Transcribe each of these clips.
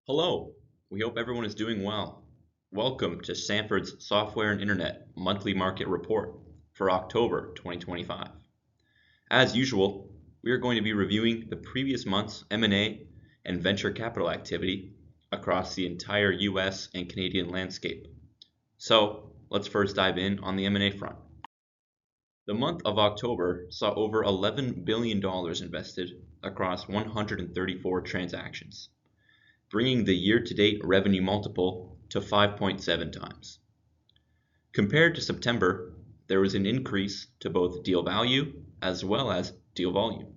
Hello, we hope everyone is doing well. Welcome to Sanford's Software and Internet Monthly Market Report for October 2025. As usual, we are going to be reviewing the previous month's M&A and venture capital activity across the entire US and Canadian landscape. So, let's first dive in on the M&A front. The month of October saw over $11 billion invested across 134 transactions, bringing the year-to-date revenue multiple to 5.7 times. Compared to September, there was an increase to both deal value as well as deal volume.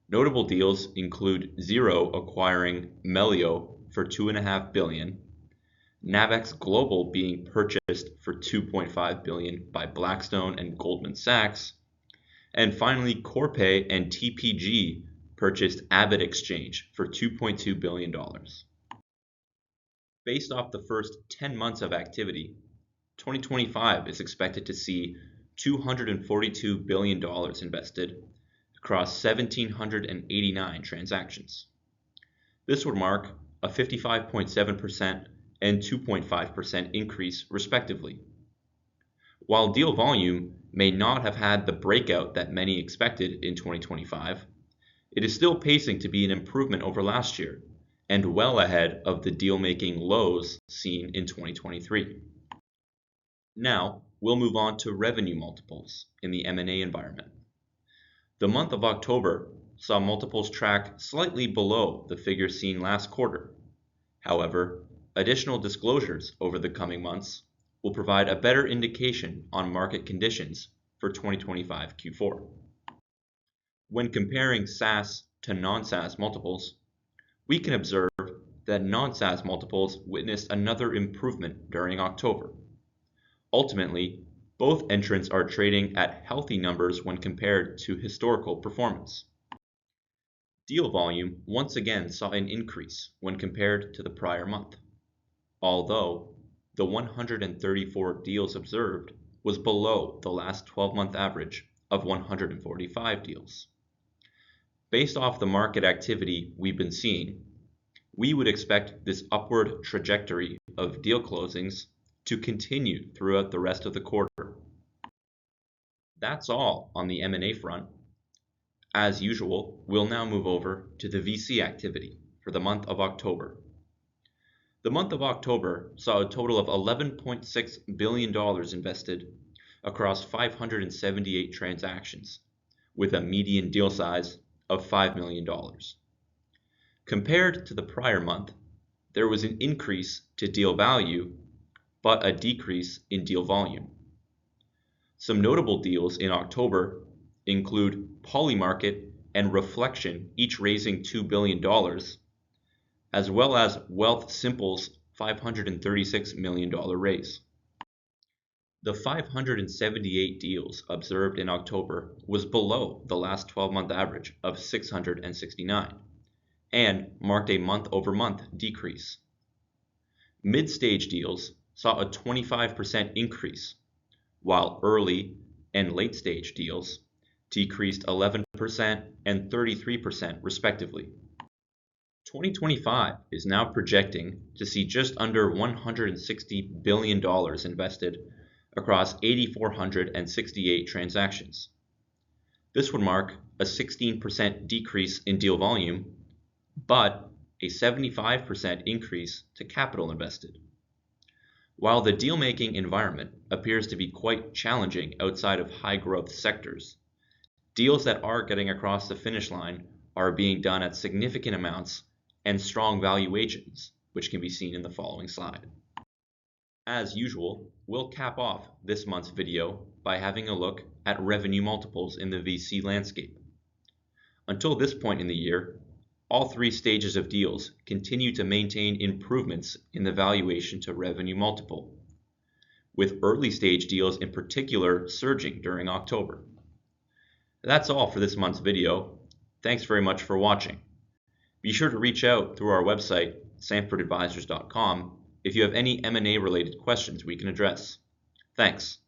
Notable deals include Xero acquiring Melio for $2.5 billion, Navex Global being purchased for $2.5 billion by Blackstone and Goldman Sachs, and finally Corpay and TPG purchased Abbott Exchange for $2.2 billion. Based off the first 10 months of activity, 2025 is expected to see $242 billion invested across 1,789 transactions. This would mark a 55.7% and 2.5% increase respectively. While deal volume may not have had the breakout that many expected in 2025, it is still pacing to be an improvement over last year and well ahead of the deal-making lows seen in 2023. Now, we'll move on to revenue multiples in the M&A environment. The month of October saw multiples track slightly below the figures seen last quarter. However, additional disclosures over the coming months will provide a better indication on market conditions for 2025 Q4. When comparing SaaS to non-SaaS multiples, we can observe that non-SaaS multiples witnessed another improvement during October. Ultimately, both entrants are trading at healthy numbers when compared to historical performance. Deal volume once again saw an increase when compared to the prior month, although the 134 deals observed was below the last 12-month average of 145 deals. Based off the market activity we've been seeing, we would expect this upward trajectory of deal closings to continue throughout the rest of the quarter. That's all on the M&A front. As usual, we'll now move over to the VC activity for the month of October. The month of October saw a total of $11.6 billion invested across 578 transactions, with a median deal size of $5 million. Compared to the prior month, there was an increase to deal value, but a decrease in deal volume. Some notable deals in October include Polymarket and Reflection, each raising $2 billion, as well as Wealthsimple's $536 million raise. The 578 deals observed in October was below the last 12-month average of 669 and marked a month-over-month decrease. Mid-stage deals saw a 25% increase, while early and late-stage deals decreased 11% and 33% respectively. 2025 is now projecting to see just under $160 billion invested across 8,468 transactions. This would mark a 16% decrease in deal volume, but a 75% increase to capital invested. While the deal-making environment appears to be quite challenging outside of high-growth sectors, deals that are getting across the finish line are being done at significant amounts and strong valuations, which can be seen in the following slide. As usual, we'll cap off this month's video by having a look at revenue multiples in the VC landscape. Until this point in the year, all three stages of deals continue to maintain improvements in the valuation to revenue multiple, with early stage deals in particular surging during October. That's all for this month's video. Thanks very much for watching. Be sure to reach out through our website, sanfordadvisors.com, if you have any M&A related questions we can address. Thanks.